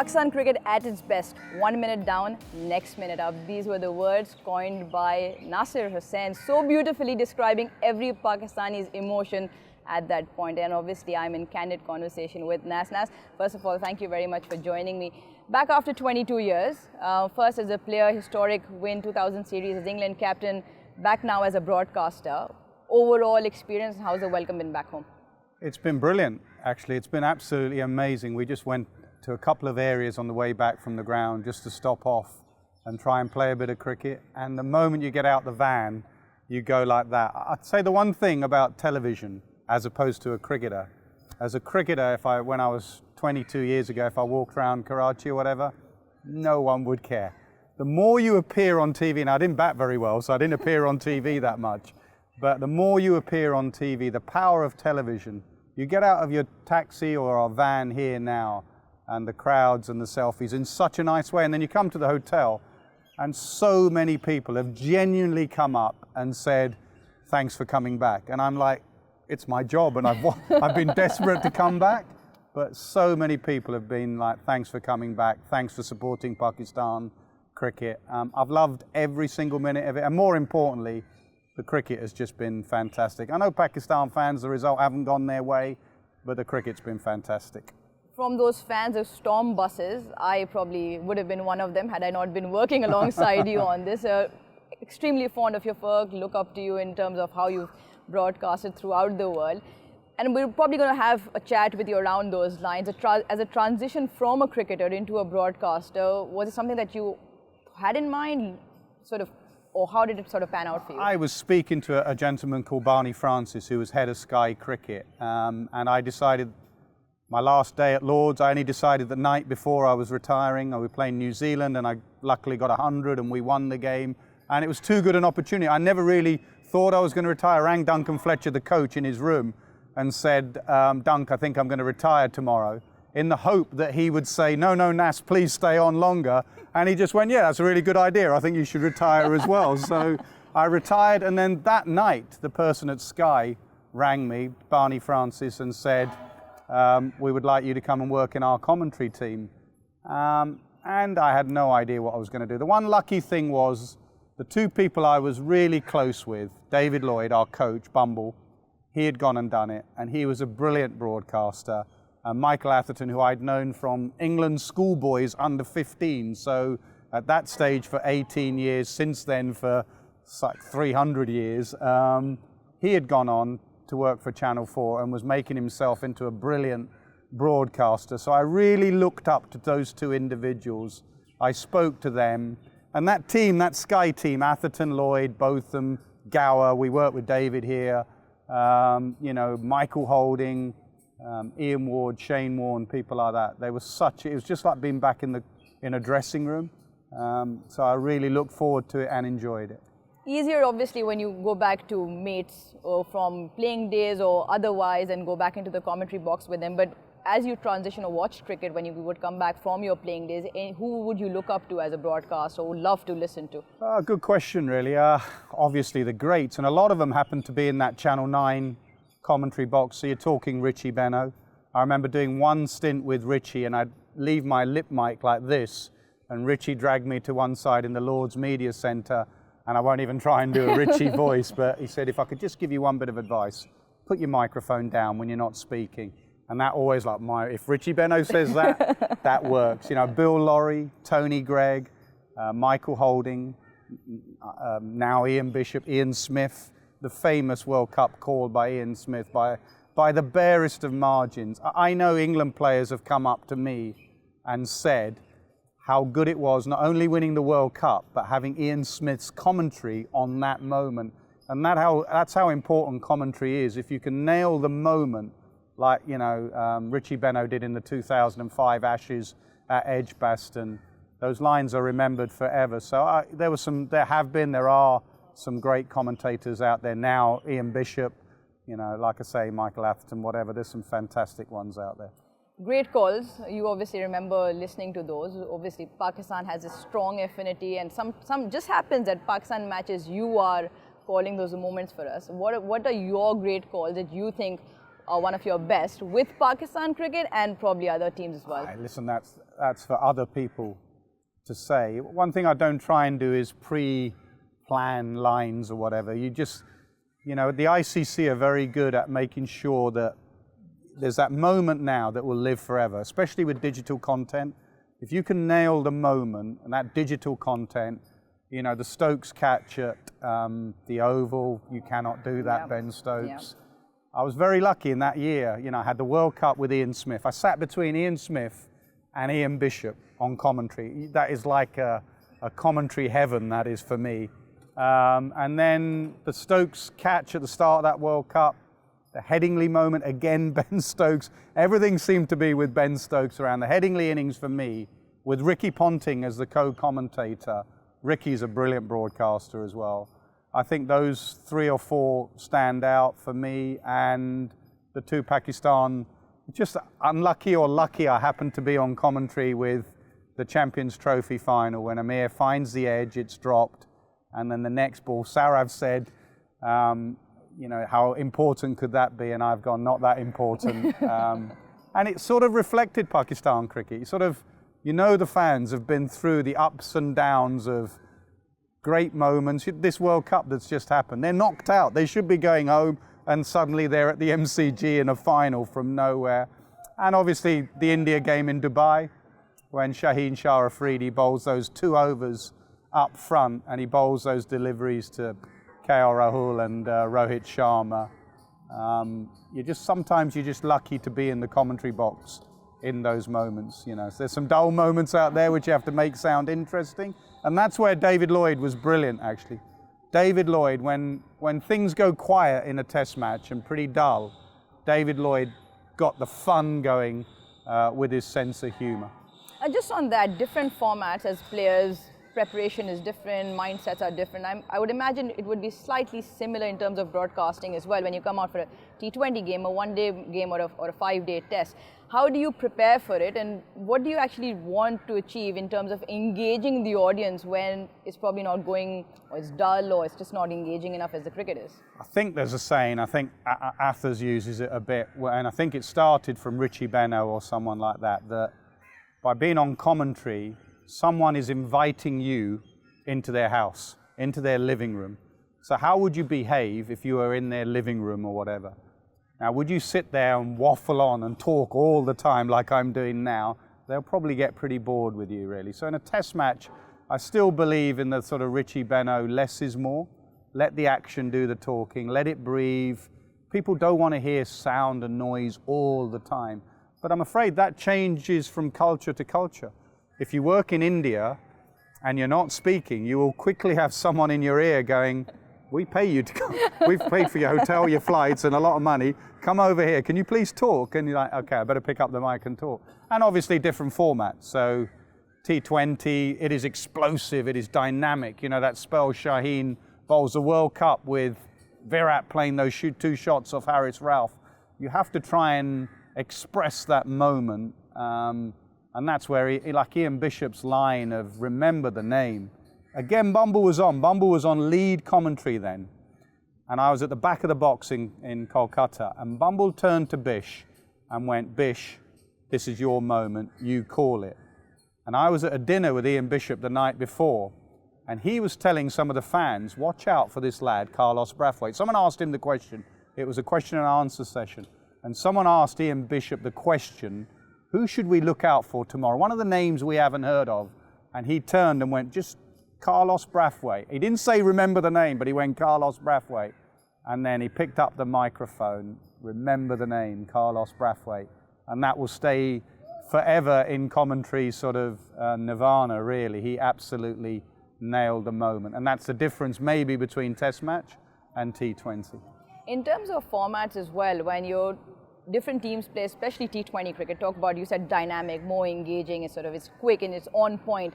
Pakistan cricket at its best. 1 minute down, next minute up. These were the words coined by Nasser Hussain, so beautifully describing every Pakistani's emotion at that point. And obviously, I'm in candid conversation with Nas. First of all, thank you very much for joining me. Back after 22 years, first as a player, historic win 2000 series as England captain, back now as a broadcaster. Overall experience, how's the welcome been back home? It's been brilliant, actually. It's been absolutely amazing. We just went to a couple of areas on the way back from the ground just to stop off and try and play a bit of cricket. And the moment you get out the van, you go like that. I'd say the one thing about television, as opposed to a cricketer, as a cricketer, when I was 22 years ago, if I walked around Karachi or whatever, no one would care. The more you appear on TV, and I didn't bat very well, so I didn't appear on TV that much, but the more you appear on TV, the power of television, you get out of your taxi or our van here now, and the crowds and the selfies in such a nice way, and then you come to the hotel, and so many people have genuinely come up and said, thanks for coming back. And I'm like, it's my job, and I've been desperate to come back, but so many people have been like, thanks for coming back, thanks for supporting Pakistan cricket. I've loved every single minute of it, and more importantly, the cricket has just been fantastic. I know Pakistan fans, the result haven't gone their way, but the cricket's been fantastic. From those fans of storm buses, I probably would have been one of them had I not been working alongside you on this. Extremely fond of your work, look up to you in terms of how you've broadcasted throughout the world. And we're probably going to have a chat with you around those lines. As a transition from a cricketer into a broadcaster, was it something that you had in mind, or how did it sort of pan out for you? I was speaking to a gentleman called Barney Francis, who was head of Sky Cricket, and I decided, my last day at Lord's, I only decided the night before I was retiring. I was playing New Zealand, and I luckily got 100, and we won the game. And it was too good an opportunity. I never really thought I was going to retire. I rang Duncan Fletcher, the coach, in his room, and said, Dunk, I think I'm going to retire tomorrow, in the hope that he would say, no, Nas, please stay on longer. And he just went, yeah, that's a really good idea. I think you should retire as well. So I retired, and then that night, the person at Sky rang me, Barney Francis, and said, we would like you to come and work in our commentary team. And I had no idea what I was going to do. The one lucky thing was the two people I was really close with, David Lloyd, our coach, Bumble, he had gone and done it, and he was a brilliant broadcaster. Michael Atherton, who I'd known from England schoolboys under 15, so at that stage for 18 years, since then for like 300 years, he had gone on to work for Channel 4 and was making himself into a brilliant broadcaster. So I really looked up to those two individuals. I spoke to them, and that team, that Sky team, Atherton, Lloyd, Botham, Gower, we worked with David here, Michael Holding, Ian Ward, Shane Warne, people like that. They were it was just like being back in a dressing room. So I really looked forward to it and enjoyed it. Easier, obviously, when you go back to mates or from playing days or otherwise and go back into the commentary box with them. But as you transition or watch cricket, when you would come back from your playing days, who would you look up to as a broadcaster or would love to listen to? Good question, really. Obviously, the greats, and a lot of them happen to be in that Channel 9 commentary box. So you're talking Richie Benaud. I remember doing one stint with Richie, and I'd leave my lip mic like this, and Richie dragged me to one side in the Lord's Media Centre, and I won't even try and do a Richie voice, but he said, if I could just give you one bit of advice, put your microphone down when you're not speaking. And that always, if Richie Benaud says that, that works. Bill Lorry, Tony Gregg, Michael Holding, now Ian Bishop, Ian Smith, the famous World Cup called by Ian Smith by the barest of margins. I know England players have come up to me and said how good it was not only winning the World Cup, but having Ian Smith's commentary on that moment. And that's how important commentary is. If you can nail the moment, like Richie Benaud did in the 2005 Ashes at Edgbaston, those lines are remembered forever. So there are some great commentators out there now. Ian Bishop, like I say, Michael Atherton, whatever. There's some fantastic ones out there. Great calls. You obviously remember listening to those. Obviously, Pakistan has a strong affinity, and some just happens at Pakistan matches. You are calling those moments for us. What are your great calls that you think are one of your best with Pakistan cricket and probably other teams as well? Listen, that's for other people to say. One thing I don't try and do is pre-plan lines or whatever. You just, the ICC are very good at making sure that there's that moment now that will live forever, especially with digital content. If you can nail the moment and that digital content, the Stokes catch at the Oval, you cannot do that, Ben Stokes. I was very lucky in that year. I had the World Cup with Ian Smith. I sat between Ian Smith and Ian Bishop on commentary. That is like a commentary heaven, that is for me. And then the Stokes catch at the start of that World Cup, the Headingley moment, again, Ben Stokes. Everything seemed to be with Ben Stokes around the Headingley innings for me, with Ricky Ponting as the co-commentator. Ricky's a brilliant broadcaster as well. I think those 3 or 4 stand out for me, and the 2 Pakistan, just unlucky or lucky, I happened to be on commentary with the Champions Trophy final when Amir finds the edge, it's dropped, and then the next ball, Sarav said, how important could that be? And I've gone, not that important. And it sort of reflected Pakistan cricket. The fans have been through the ups and downs of great moments. This World Cup that's just happened, they're knocked out. They should be going home, and suddenly they're at the MCG in a final from nowhere. And obviously the India game in Dubai, when Shaheen Shah Afridi bowls those 2 overs up front, and he bowls those deliveries to KL Rahul and Rohit Sharma. Sometimes you're just lucky to be in the commentary box in those moments. So there's some dull moments out there which you have to make sound interesting, and that's where David Lloyd was brilliant, actually. David Lloyd, when things go quiet in a test match and pretty dull, David Lloyd got the fun going with his sense of humour. Just on that, different formats as players, preparation is different, mindsets are different. I would imagine it would be slightly similar in terms of broadcasting as well when you come out for a T20 game, a one-day game or a 5-day test. How do you prepare for it, and what do you actually want to achieve in terms of engaging the audience when it's probably not going, or it's dull, or it's just not engaging enough as the cricket is? I think there's a saying, I think Athers uses it a bit, and I think it started from Richie Benaud or someone like that, that by being on commentary, someone is inviting you into their house, into their living room. So how would you behave if you were in their living room or whatever? Now, would you sit there and waffle on and talk all the time like I'm doing now? They'll probably get pretty bored with you, really. So in a test match, I still believe in the sort of Richie Benaud, less is more. Let the action do the talking, let it breathe. People don't want to hear sound and noise all the time. But I'm afraid that changes from culture to culture. If you work in India and you're not speaking, you will quickly have someone in your ear going, we pay you to come. We've paid for your hotel, your flights, and a lot of money. Come over here. Can you please talk? And you're like, okay, I better pick up the mic and talk. And obviously different formats. So T20, it is explosive, it is dynamic. That spell Shaheen bowls the World Cup with Virat playing those 2 shots off Haris Rauf. You have to try and express that moment. And that's where, like Ian Bishop's line of remember the name. Again, Bumble was on lead commentary then. And I was at the back of the box in Kolkata, and Bumble turned to Bish and went, Bish, this is your moment, you call it. And I was at a dinner with Ian Bishop the night before, and he was telling some of the fans, watch out for this lad, Carlos Brathwaite. Someone asked him the question. It was a question and answer session. And someone asked Ian Bishop the question, who should we look out for tomorrow? One of the names we haven't heard of. And he turned and went, just Carlos Brathwaite. He didn't say remember the name, but he went Carlos Brathwaite. And then he picked up the microphone, remember the name, Carlos Brathwaite. And that will stay forever in commentary sort of nirvana, really. He absolutely nailed the moment. And that's the difference maybe between Test match and T20. In terms of formats as well, when you're different teams play, especially T20 cricket, talk about, you said dynamic, more engaging, it's quick and it's on point.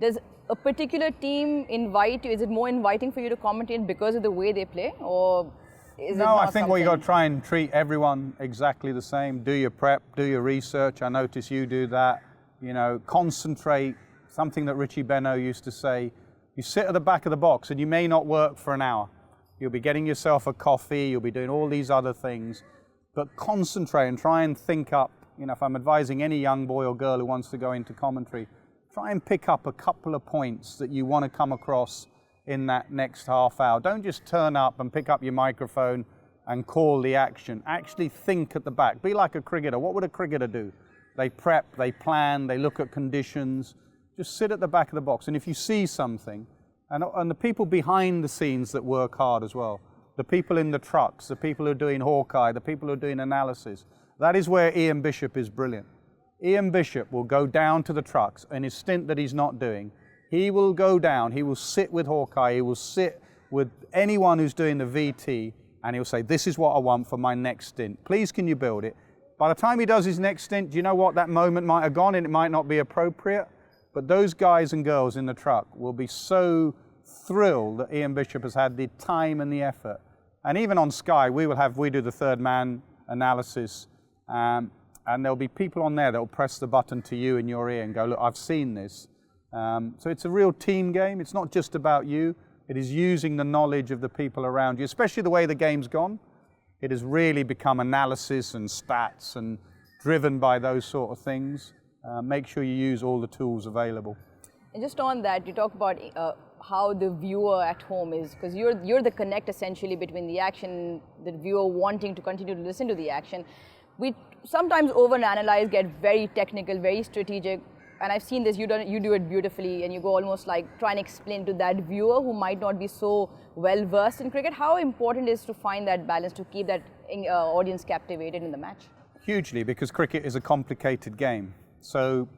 Does a particular team invite you? Is it more inviting for you to commentate because of the way they play, or is it not? No, I think you got to try and treat everyone exactly the same. Do your prep, do your research. I notice you do that. Concentrate. Something that Richie Benaud used to say, you sit at the back of the box and you may not work for an hour. You'll be getting yourself a coffee, you'll be doing all these other things. but concentrate and try and think up, you know, if I'm advising any young boy or girl who wants to go into commentary, try and pick up a couple of points that you want to come across in that next half hour. Don't just turn up and pick up your microphone and call the action. Actually think at the back. Be like a cricketer. What would a cricketer do? They prep, they plan, they look at conditions. Just sit at the back of the box. And if you see something, and the people behind the scenes that work hard as well, the people in the trucks, the people who are doing Hawkeye, the people who are doing analysis, that is where Ian Bishop is brilliant. Ian Bishop will go down to the trucks in his stint that he's not doing. He will go down, he will sit with Hawkeye, he will sit with anyone who's doing the VT, and he'll say, this is what I want for my next stint. Please, can you build it? By the time he does his next stint, do you know what? That moment might have gone and it might not be appropriate, but those guys and girls in the truck will be so thrilled that Ian Bishop has had the time and the effort. And even on Sky, we do the third man analysis, and there'll be people on there that will press the button to you in your ear and go, look, I've seen this. So it's a real team game. It's not just about you. It is using the knowledge of the people around you, especially the way the game's gone. It has really become analysis and stats and driven by those sort of things. Make sure you use all the tools available. And just on that, you talk about how the viewer at home is, because you're the connect essentially between the action, the viewer wanting to continue to listen to the action. We sometimes overanalyze, get very technical, very strategic, and I've seen this, you do it beautifully, and you go almost like try and explain to that viewer who might not be so well versed in cricket, how important it is to find that balance to keep that audience captivated in the match? Hugely, because cricket is a complicated game. So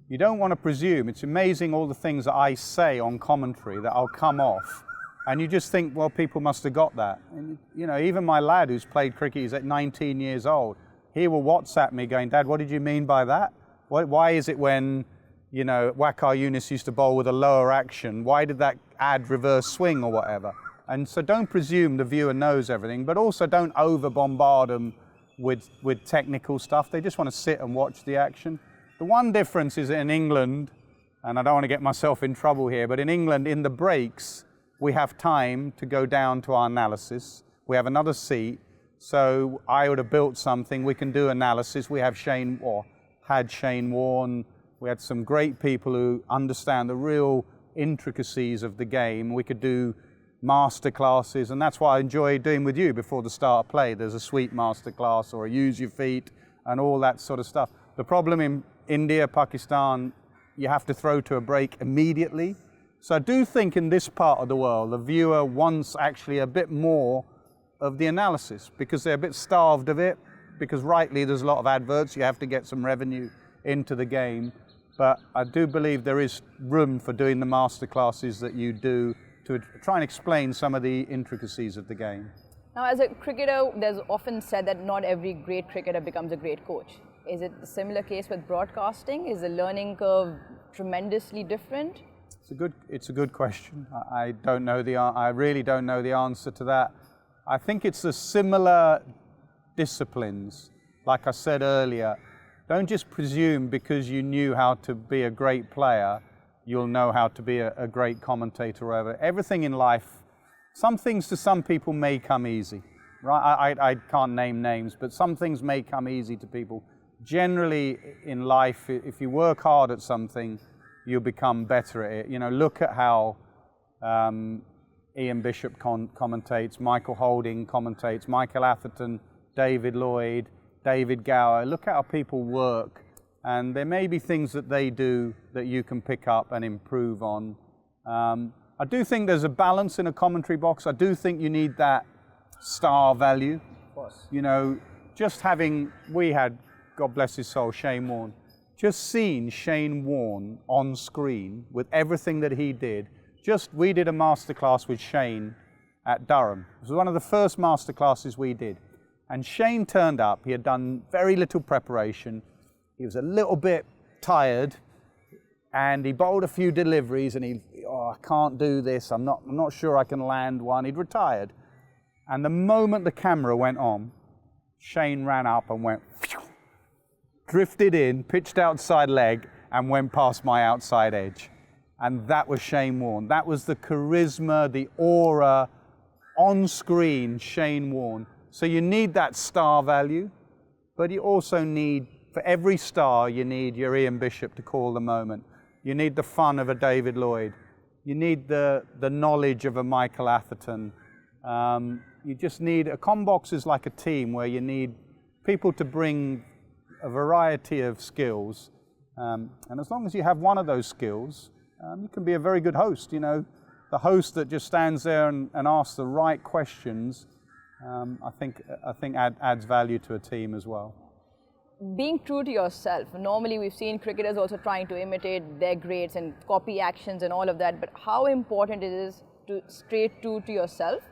you don't want to presume. It's amazing all the things that I say on commentary that I'll come off, and you just think, well, people must have got that. And, you know, even my lad who's played cricket, he's at 19 years old, he will WhatsApp me going, Dad, what did you mean by that? Why is it when, you know, Waqar Younis used to bowl with a lower action, why did that add reverse swing or whatever? And so don't presume the viewer knows everything, but also don't over bombard them with technical stuff. They just want to sit and watch the action. The one difference is in England, and I don't want to get myself in trouble here, but in England, in the breaks, we have time to go down to our analysis. We have another seat, so I would have built something, we can do analysis. We have had Shane Warne, we had some great people who understand the real intricacies of the game. We could do master classes, and that's what I enjoy doing with you before the start of play. There's a sweep master class or a use your feet and all that sort of stuff. The problem in India, Pakistan, you have to throw to a break immediately. So I do think in this part of the world, the viewer wants actually a bit more of the analysis because they're a bit starved of it, because rightly there's a lot of adverts, you have to get some revenue into the game. But I do believe there is room for doing the master classes that you do to try and explain some of the intricacies of the game. Now, as a cricketer, there's often said that not every great cricketer becomes a great coach. Is it a similar case with broadcasting? Is the learning curve tremendously different? It's a good question. I really don't know the answer to that. I think it's the similar disciplines. Like I said earlier, don't just presume because you knew how to be a great player, you'll know how to be a great commentator or whatever. Everything in life, some things to some people may come easy, right? I can't name names, but some things may come easy to people. Generally in life, if you work hard at something, you'll become better at it. You know, look at how Ian Bishop commentates, Michael Holding commentates, Michael Atherton, David Lloyd, David Gower. Look at how people work, and there may be things that they do that you can pick up and improve on. I do think there's a balance in a commentary box. I do think you need that star value. Of course. You know, we had, God bless his soul, Shane Warne. Just seeing Shane Warne on screen with everything that he did. We did a masterclass with Shane at Durham. It was one of the first masterclasses we did. And Shane turned up. He had done very little preparation. He was a little bit tired, and he bowled a few deliveries, and I can't do this. I'm not sure I can land one. He'd retired. And the moment the camera went on, Shane ran up and went, drifted in, pitched outside leg, and went past my outside edge. And that was Shane Warne. That was the charisma, the aura, on screen Shane Warne. So you need that star value, but you also need, for every star, you need your Ian Bishop to call the moment. You need the fun of a David Lloyd. You need the knowledge of a Michael Atherton. You just need, a combox is like a team where you need people to bring a variety of skills. And as long as you have one of those skills, you can be a very good host. You know, the host that just stands there and asks the right questions, I think adds value to a team as well. Being true to yourself. Normally we've seen cricketers also trying to imitate their greats and copy actions and all of that, but how important it is to stay true to yourself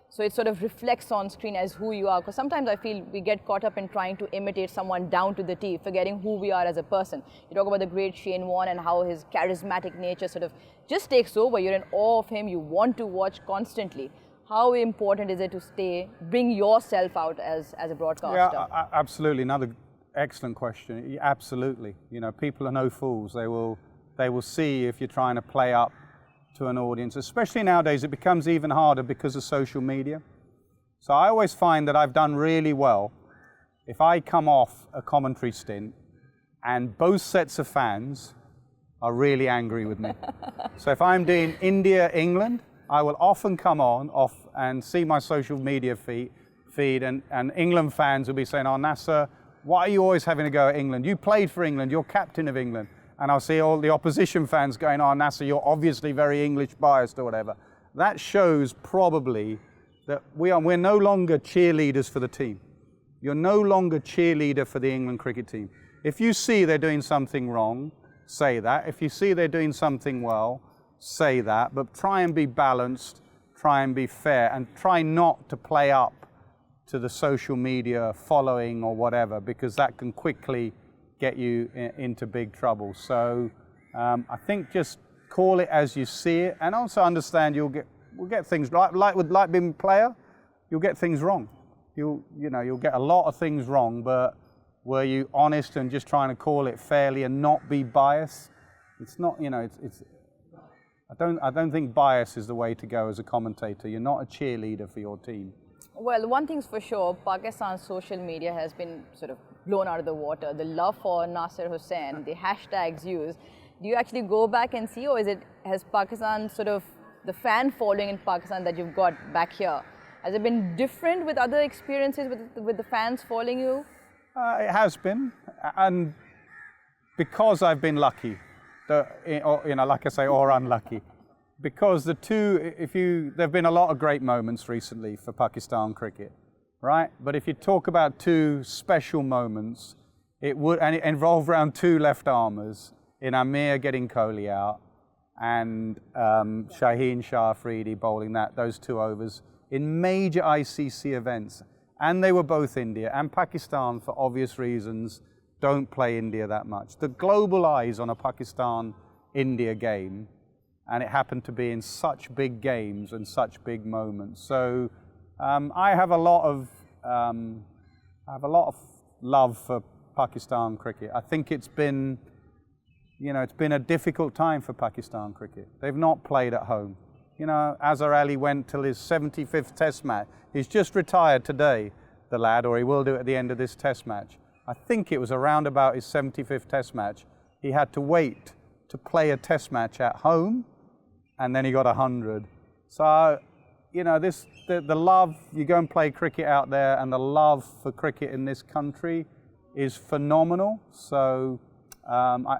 so it sort of reflects on screen as who you are? Because sometimes I feel we get caught up in trying to imitate someone down to the T, forgetting who we are as a person. You talk about the great Shane Warne and how his charismatic nature sort of just takes over. You're in awe of him, you want to watch constantly. How important is it to bring yourself out as a broadcaster? Yeah, absolutely. Another excellent question. Absolutely. You know, people are no fools. They will see if you're trying to play up to an audience. Especially nowadays, it becomes even harder because of social media. So I always find that I've done really well if I come off a commentary stint and both sets of fans are really angry with me. So if I'm doing India, England, I will often come off and see my social media feed and England fans will be saying, "Oh, Nasser, why are you always having to go at England? You played for England, you're captain of England." And I'll see all the opposition fans going, "Oh, Nasser, you're obviously very English biased," or whatever. That shows probably that we're no longer cheerleaders for the team. You're no longer cheerleader for the England cricket team. If you see they're doing something wrong, say that. If you see they're doing something well, say that. But try and be balanced, try and be fair, and try not to play up to the social media following or whatever, because that can quickly get you into big trouble. So I think just call it as you see it, and also understand we'll get things right. Like being a player, you'll get things wrong. You'll get a lot of things wrong, but were you honest and just trying to call it fairly and not be biased? It's not, I don't think bias is the way to go as a commentator. You're not a cheerleader for your team. Well, one thing's for sure, Pakistan's social media has been sort of blown out of the water. The love for Nasser Hussain, the hashtags used. Do you actually go back and see, or has Pakistan sort of, the fan following in Pakistan that you've got back here, has it been different with other experiences with the fans following you? It has been, and because I've been lucky, like I say, or unlucky. Because there've been a lot of great moments recently for Pakistan cricket, right? But if you talk about two special moments, it involved around two left-armers in Amir getting Kohli out and Shaheen Shah Afridi bowling those 2 overs in major ICC events. And they were both India, and Pakistan, for obvious reasons, don't play India that much. The global eyes on a Pakistan-India game, and it happened to be in such big games and such big moments. So I have a lot of love for Pakistan cricket. I think it's been a difficult time for Pakistan cricket. They've not played at home. Azhar Ali went till his 75th Test match. He's just retired today, the lad, or he will do at the end of this Test match. I think it was around about his 75th Test match. He had to wait to play a Test match at home, and then he got 100. So, the love, you go and play cricket out there, and the love for cricket in this country is phenomenal. So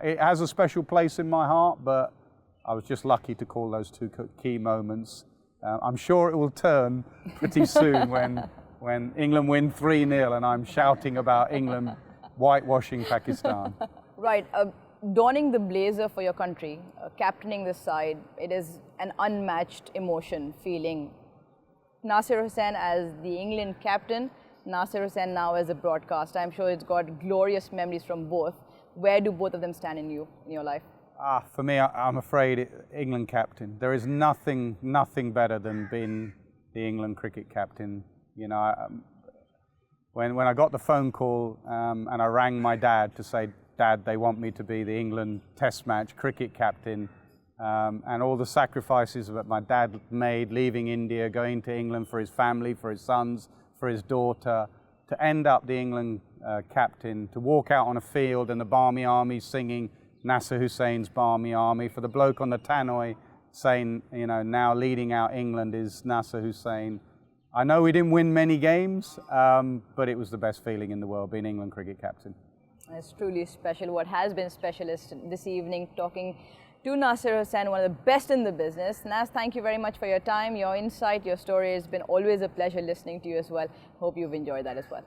it has a special place in my heart, but I was just lucky to call those two key moments. I'm sure it will turn pretty soon when England win 3-0 and I'm shouting about England whitewashing Pakistan. Right. Donning the blazer for your country, captaining the side, it is an unmatched emotion, feeling. Nasser Hussain as the England captain, Nasser Hussain now as a broadcaster. I'm sure it's got glorious memories from both. Where do both of them stand in your life? For me, I'm afraid England captain. There is nothing better than being the England cricket captain. When I got the phone call and I rang my dad to say, "Dad, they want me to be the England Test match cricket captain," and all the sacrifices that my dad made, leaving India, going to England for his family, for his sons, for his daughter, to end up the England captain, to walk out on a field and the Barmy Army singing Nasser Hussain's Barmy Army, for the bloke on the tannoy saying, you know, now leading out England is Nasser Hussain. I know we didn't win many games, but it was the best feeling in the world being England cricket captain. It's truly special. What has been special is this evening talking to Nasser Hussain, one of the best in the business. Nas, thank you very much for your time, your insight, your story. It's been always a pleasure listening to you as well. Hope you've enjoyed that as well.